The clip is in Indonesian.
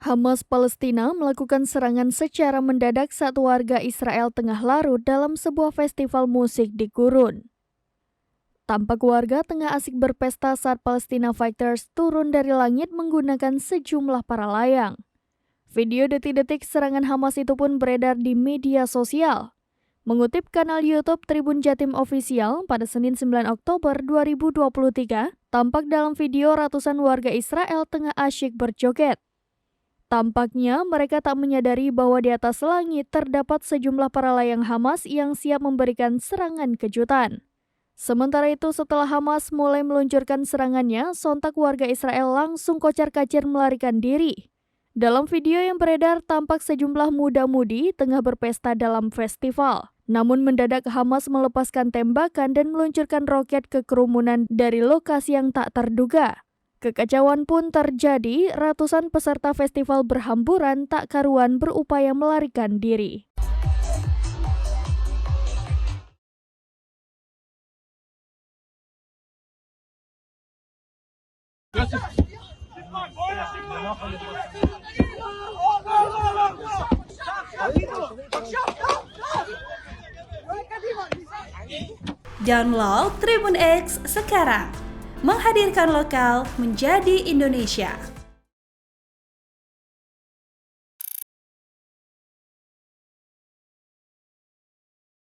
Hamas Palestina melakukan serangan secara mendadak saat warga Israel tengah larut dalam sebuah festival musik di gurun. Tampak warga tengah asik berpesta saat Palestina Fighters turun dari langit menggunakan sejumlah para layang. Video detik-detik serangan Hamas itu pun beredar di media sosial. Mengutip kanal YouTube Tribun Jatim Official pada Senin 9 Oktober 2023, tampak dalam video ratusan warga Israel tengah asyik berjoget. Tampaknya mereka tak menyadari bahwa di atas langit terdapat sejumlah para layang Hamas yang siap memberikan serangan kejutan. Sementara itu, setelah Hamas mulai meluncurkan serangannya, sontak warga Israel langsung kocar-kacir melarikan diri. Dalam video yang beredar, tampak sejumlah muda-mudi tengah berpesta dalam festival. Namun mendadak Hamas melepaskan tembakan dan meluncurkan roket ke kerumunan dari lokasi yang tak terduga. Kekacauan pun terjadi, ratusan peserta festival berhamburan tak karuan berupaya melarikan diri. Download Tribun X sekarang, menghadirkan lokal menjadi Indonesia.